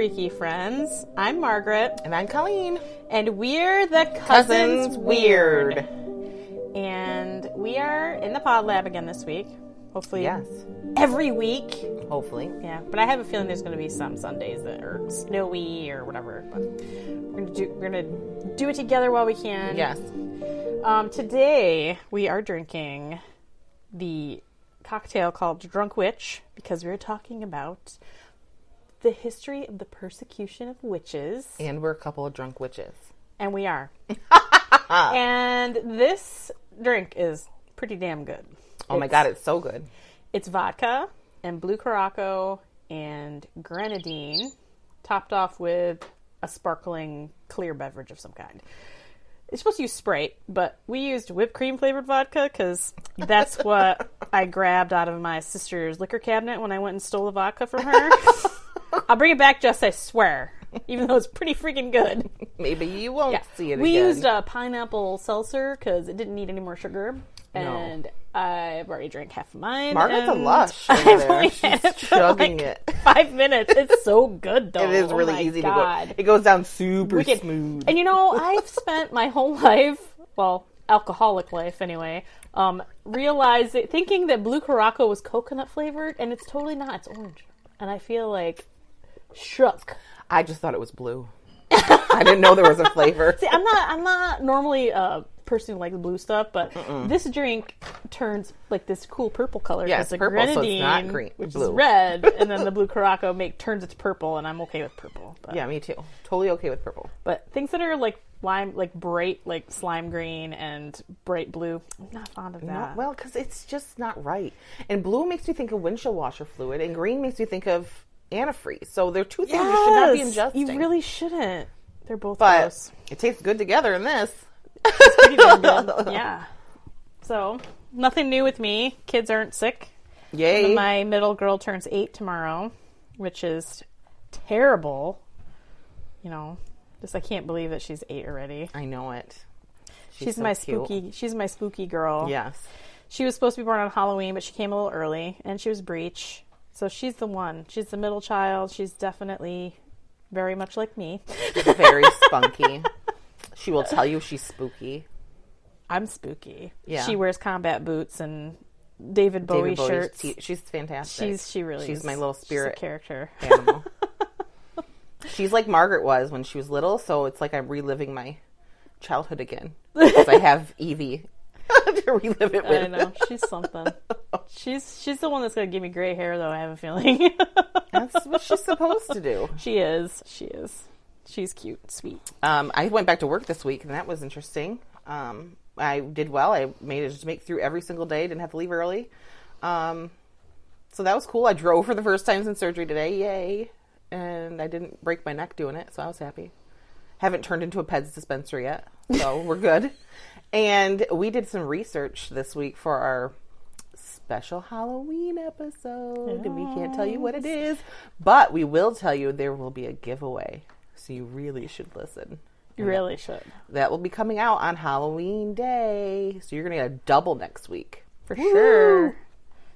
Freaky Friends. I'm Margaret. And I'm Colleen. And we're the Cousins Weird. And we are in the pod lab again this week. Hopefully. Yes. Every week. Hopefully. Yeah, but I have a feeling there's going to be some Sundays that are snowy or whatever. But we're gonna do it together while we can. Yes. Today we are drinking the cocktail called Drunk Witch because we're talking about the history of the persecution of witches. And we're a couple of drunk witches. And we are. And this drink is pretty damn good. Oh my God, it's so good. It's vodka and blue Curaçao and grenadine, topped off with a sparkling clear beverage of some kind. It's supposed to use Sprite, but we used whipped cream flavored vodka because that's what I grabbed out of my sister's liquor cabinet when I went and stole the vodka from her. I'll bring it back, Jess, I swear. Even though it's pretty freaking good. Maybe you won't see it we again. We used a pineapple seltzer because it didn't need any more sugar. And I've already drank half of mine. Margaret's a lush over there. She's chugging it. 5 minutes. It's so good, though. It is really easy to go. It goes down super smooth. And you know, I've spent my whole life, well, alcoholic life anyway, thinking that blue Curaçao was coconut flavored, and it's totally not. It's orange. And I feel like shook. I just thought it was blue. I didn't know there was a flavor. See, I'm not normally a person who likes blue stuff, but this drink turns like this cool purple color. Yeah, it's purple, so it's not green, which blue. is red, and then the blue Curaçao turns it to purple, and I'm okay with purple. But, yeah, me too. Totally okay with purple. But things that are like lime, like bright, like slime green and bright blue, I'm not fond of that. No, well, because it's just not right. And blue makes me think of windshield washer fluid, and green makes me think of antifreeze. So they're two things you should not be ingesting. You really shouldn't. They're both but gross. It tastes good together in this. It's pretty damn good. Yeah. So, nothing new with me. Kids aren't sick. Yay. My middle girl turns 8 tomorrow, which is terrible. You know, just I can't believe that she's 8 already. I know it. She's so my cute. spooky. She's my spooky girl. Yes. She was supposed to be born on Halloween, but she came a little early, and she was breech. So she's the one. She's the middle child. She's definitely very much like me. She's very spunky. She will tell you she's spooky. I'm spooky. Yeah. She wears combat boots and David Bowie shirts. She's fantastic. She really She's is. my little spirit She's a character. Animal. She's like Margaret was when she was little, so it's like I'm reliving my childhood again. Because I have Evie to relive it with. I know. She's something. She's the one that's going to give me gray hair, though, I have a feeling. That's what she's supposed to do. She is. She's cute, sweet. I went back to work this week, and that was interesting. I did well. I managed to make through every single day. Didn't have to leave early. So that was cool. I drove for the first time since surgery today. Yay. And I didn't break my neck doing it, so I was happy. Haven't turned into a Peds dispenser yet, so we're good. And we did some research this week for our special Halloween episode. We can't tell you what it is, but we will tell you there will be a giveaway. So you really should listen. You really should. That will be coming out on Halloween Day. So you're going to get a double next week. For sure.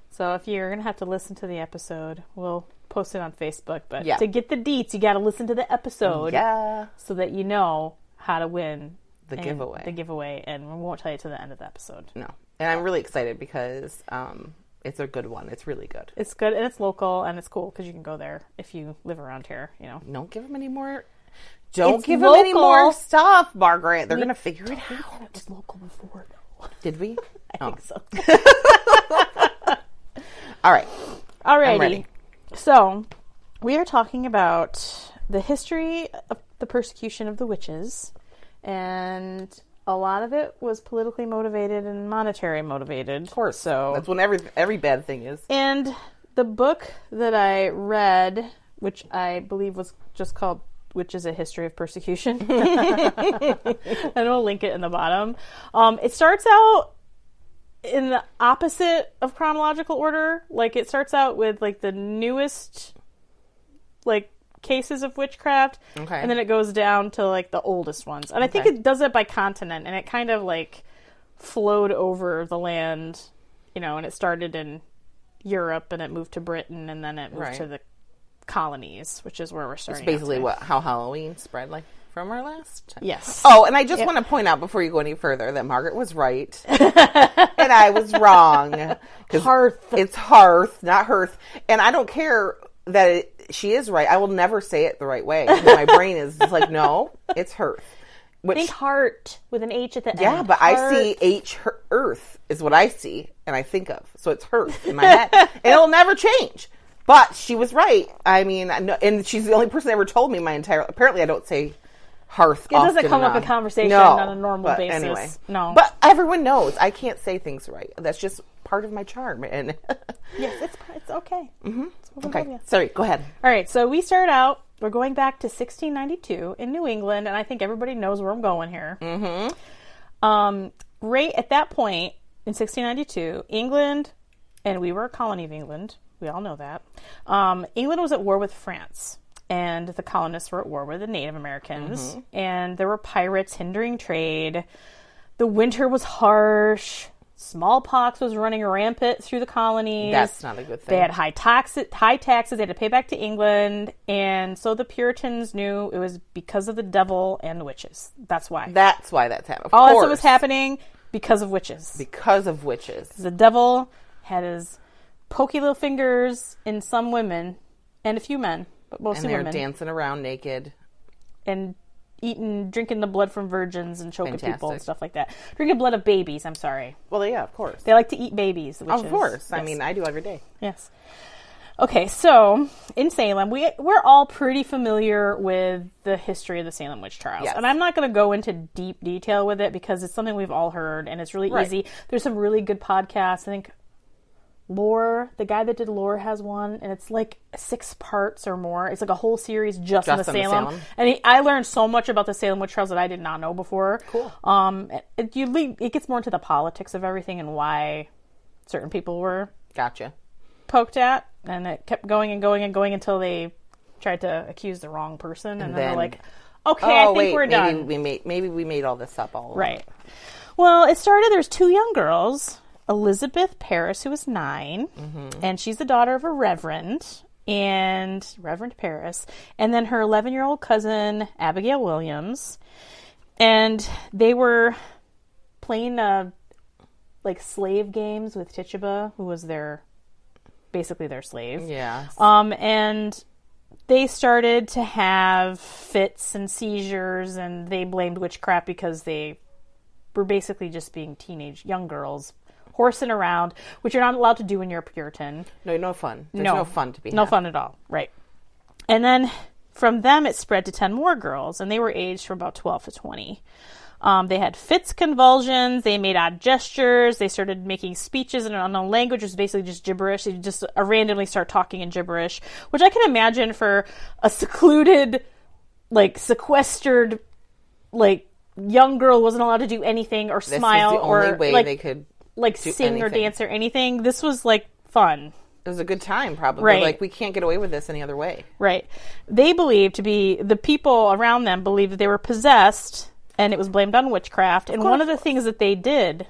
So if you're going to have to listen to the episode, we'll post it on Facebook. But to get the deets, you got to listen to the episode. Yeah. So that you know how to win the giveaway. And we won't tell you to the end of the episode. No. And I'm really excited because it's a good one. It's really good. It's good, and it's local, and it's cool because you can go there if you live around here, you know. Don't give them any more... Don't give them any more stuff, Margaret. They're going to figure it out. It was local before, though. Did we? I think so. All right. Alrighty. I'm ready. So, we are talking about the history of the persecution of the witches, and a lot of it was politically motivated and monetary motivated. Of course. So that's when every bad thing is. And the book that I read, which I believe was just called Which is a History of Persecution. And I'll link it in the bottom. It starts out in the opposite of chronological order. Like, it starts out with, like, the newest, like, cases of witchcraft. Okay. And then it goes down to, like, the oldest ones. And I think it does it by continent. And it kind of, like, flowed over the land, you know, and it started in Europe and it moved to Britain and then it moved to the colonies, which is where we're starting. It's basically how Halloween spread, like from our last time. Yes. Oh, and I just want to point out before you go any further that Margaret was right and I was wrong. Hearth. It's hearth, not hearth. And I don't care that she is right. I will never say it the right way. My brain is just like, no, it's hearth. Think heart with an H at the end. Yeah, but heart. I see earth is what I see and I think of. So it's hearth in my head. And it'll never change. But she was right. I mean, and she's the only person that ever told me apparently I don't say hearth. It doesn't come up in conversation on a normal basis. Anyway. No. But everyone knows I can't say things right. That's just part of my charm. And yes, it's okay. Mm-hmm. Okay. Sorry, go ahead. All right, so we start out, we're going back to 1692 in New England, and I think everybody knows where I'm going here. Mm-hmm. Right at that point in 1692, England, and we were a colony of England, we all know that, England was at war with France, and the colonists were at war with the Native Americans, and there were pirates hindering trade. The winter was harsh. Smallpox was running rampant through the colonies. That's not a good thing. They had high taxes. They had to pay back to England. And so the Puritans knew it was because of the devil and the witches. That's why. That's happening. All that stuff was happening because of witches. Because of witches. The devil had his pokey little fingers in some women and a few men, but mostly women. And they're dancing around naked. And drinking the blood from virgins and choking people and stuff like that. Drinking blood of babies, I'm sorry. Well, yeah, of course. They like to eat babies. Of course. Yes. I mean, I do every day. Yes. Okay, so in Salem, we're all pretty familiar with the history of the Salem witch trials. Yes. And I'm not going to go into deep detail with it because it's something we've all heard and it's really easy. There's some really good podcasts. I think Lore, the guy that did Lore has one, and it's like 6 parts or more. It's like a whole series just on the Salem. And I learned so much about the Salem witch trials that I did not know before. Cool. It gets more into the politics of everything and why certain people were poked at, and it kept going and going and going until they tried to accuse the wrong person, and then they're like, "Okay, I think we're done." Maybe we made all this up all along. Right. Well, it started. There's 2 young girls. Elizabeth Parris, who was 9, and she's the daughter of a Reverend Parris, and then her 11-year-old cousin, Abigail Williams, and they were playing like slave games with Tituba, who was basically their slave. Yeah. And they started to have fits and seizures, and they blamed witchcraft because they were basically just being young girls horsing around, which you're not allowed to do when you're a Puritan. No fun. There's no fun to be had. No fun at all. Right. And then from them, it spread to 10 more girls, and they were aged from about 12 to 20. They had fits, convulsions. They made odd gestures. They started making speeches in an unknown language, which was basically just gibberish. They just randomly start talking in gibberish, which I can imagine for a secluded, like sequestered, like young girl wasn't allowed to do anything or smile the only or way like they could sing anything. or dance or anything. This was like fun. It was a good time, probably. Right. Like, we can't get away with this any other way. Right. They believed the people around them believed that they were possessed, and it was blamed on witchcraft. And one of the things that they did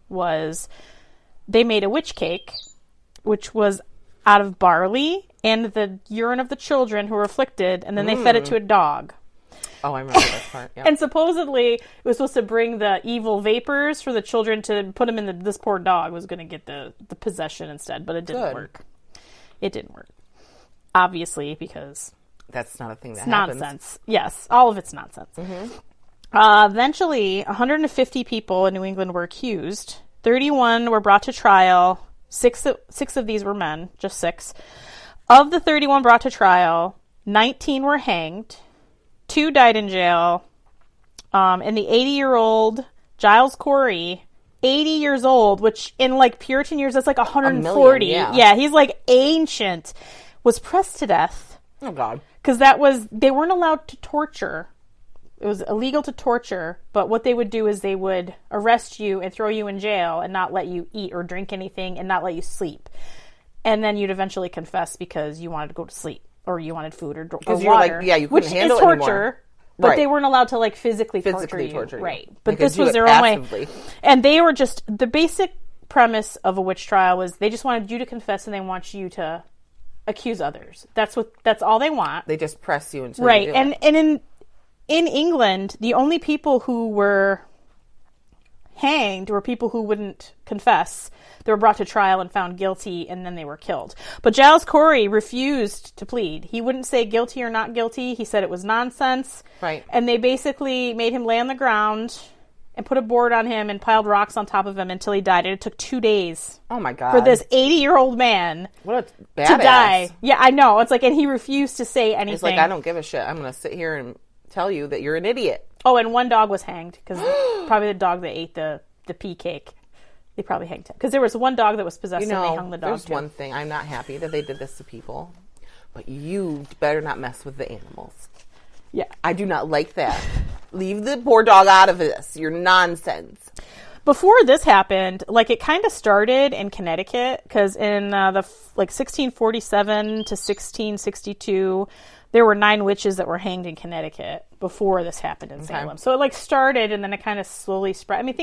was they made a witch cake, which was out of barley and the urine of the children who were afflicted, and then they fed it to a dog. Oh, I remember that part. Yeah. And supposedly it was supposed to bring the evil vapors for the children to put them in this poor dog was going to get the possession instead, but it didn't work. It didn't work. Obviously, because that's not a thing that happens. Nonsense. Yes, all of it's nonsense. Eventually, 150 people in New England were accused. 31 were brought to trial. Six of these were men, just 6. Of the 31 brought to trial, 19 were hanged. 2 died in jail, and the 80-year-old Giles Corey, 80 years old, which in like Puritan years, that's like 140. Yeah, he's like ancient, was pressed to death. Oh, God. Because they weren't allowed to torture. It was illegal to torture, but what they would do is they would arrest you and throw you in jail and not let you eat or drink anything and not let you sleep. And then you'd eventually confess because you wanted to go to sleep. Or you wanted food or water. Like, you couldn't handle it torture, anymore. But they weren't allowed to like physically torture you. Right. But this was their passively. own way. And they were just, the basic premise of a witch trial was they just wanted you to confess and they want you to accuse others. That's all they want. They just press you until Right. you do And it. and in England, the only people who were hanged were people who wouldn't confess. They were brought to trial and found guilty, and then they were killed. But Giles Corey refused to plead. He wouldn't say guilty or not guilty. He said it was nonsense. Right. And they basically made him lay on the ground and put a board on him and piled rocks on top of him until he died. And it took 2 days Oh my God. for this 80-year-old man what a badass. to die. Yeah, I know. It's like, and he refused to say anything. He's like, I don't give a shit. I'm going to sit here and tell you that you're an idiot. Oh, and one dog was hanged because probably the dog that ate the pea cake. They probably hanged him because there was one dog that was possessed and they hung the dog. There's too. one thing. I'm not happy that they did this to people, but you better not mess with the animals. Yeah. I do not like that. Leave the poor dog out of this. You're nonsense. Before this happened, like it kind of started in Connecticut because in 1647 to 1662, there were 9 witches that were hanged in Connecticut before this happened in Salem. So it like started and then it kind of slowly spread. I mean,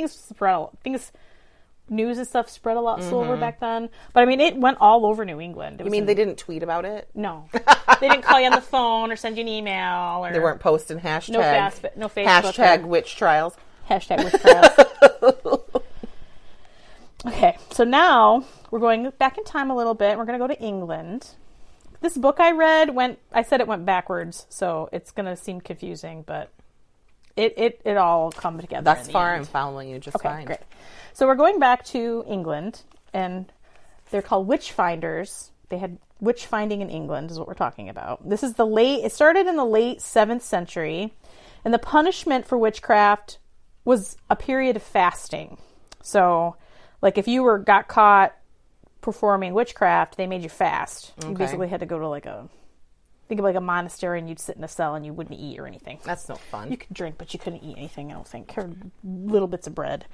news and stuff spread a lot slower back then. But I mean, it went all over New England. You mean they didn't tweet about it? No. They didn't call you on the phone or send you an email. Or They weren't posting hashtag. No Facebook. Hashtag witch trials. Hashtag witch trials. Okay, so now we're going back in time a little bit. We're going to go to England. This book I read I said it went backwards, so it's going to seem confusing, but it all come together. Thus in the far, end. I'm following you just Okay, fine. great. So we're going back to England, and they're called witch finders. They had witch finding in England is what we're talking about. This is it started in the late 7th century, and the punishment for witchcraft was a period of fasting. So, like if you got caught performing witchcraft, they made you fast. You basically had to go to think of like a monastery, and you'd sit in a cell and you wouldn't eat or anything. That's no fun. You could drink, but you couldn't eat anything, I don't think, or little bits of bread.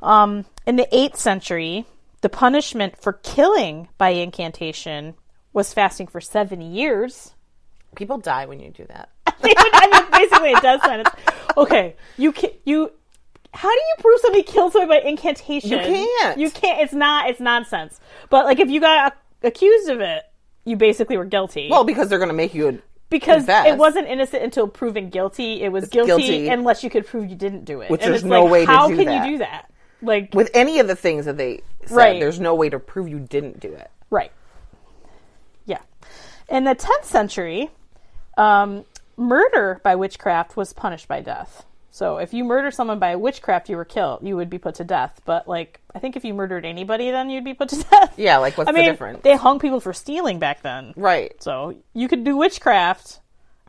In the 8th century, the punishment for killing by incantation was fasting for 7 years. People die when you do that. I mean, basically, it does that. Okay, how do you prove somebody killed somebody by incantation? You can't. You can't. It's nonsense. But like, if you got accused of it, you basically were guilty. Well, because they're going to make you because confess. it wasn't innocent until proven guilty. It was guilty unless you could prove you didn't do it. Which and there's it's no like, way to how do can that. you do that? Like with any of the things that they said, Right. there's no way to prove you didn't do it. Right. Yeah. In the 10th century, murder by witchcraft was punished by death. So if you murder someone by witchcraft, you were killed. You would be put to death. But like, I think if you murdered anybody, then you'd be put to death. Yeah, like what's the difference? They hung people for stealing back then. Right. So you could do witchcraft,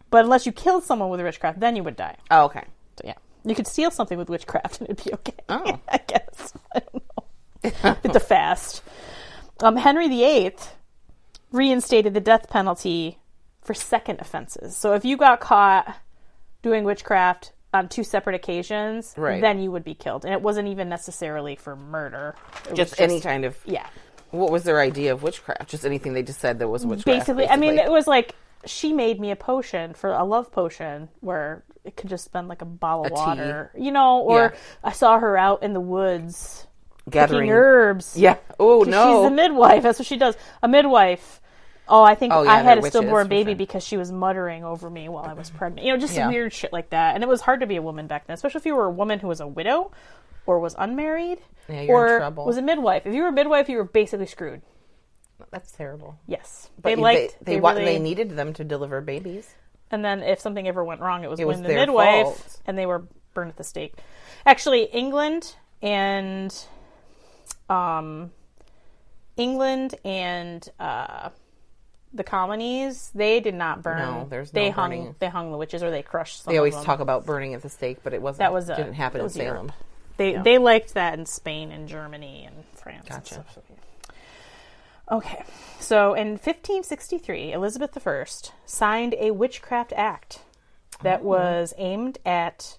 but unless you killed someone with witchcraft, then you would die. Oh, okay. So yeah, you could steal something with witchcraft and it'd be okay. Oh. I guess. I don't know. It's a fast. Henry VIII reinstated the death penalty for second offenses. So if you got caught doing witchcraft on 2 separate occasions, right. then you would be killed. And it wasn't even necessarily for murder. It was Just any kind of... Yeah. What was their idea of witchcraft? Just anything they just said that was witchcraft? Basically. I mean, it was like, she made me a love potion, where it could just been like a bottle of water. Tea. Or I saw her out in the woods gathering picking herbs. Yeah. Oh, no. She's a midwife. That's what she does. A midwife. Oh, I think I had a witches, stillborn baby sure. because she was muttering over me while I was pregnant. Just weird shit like that. And it was hard to be a woman back then, especially if you were a woman who was a widow or was unmarried you're in trouble. Was a midwife. If you were a midwife, you were basically screwed. That's terrible. Yes. But they needed them to deliver babies. And then if something ever went wrong, it was when the their midwife fault. and they were burned at the stake. Actually, England and the colonies, they did not burn. No, there's no burning. They hung the witches, or they crushed some They always of them. talk about burning at the stake, but it wasn't. Didn't happen in Salem. They liked that in Spain and Germany and France. Gotcha. And stuff, so, yeah. Okay, so in 1563, Elizabeth I signed a Witchcraft Act that was aimed at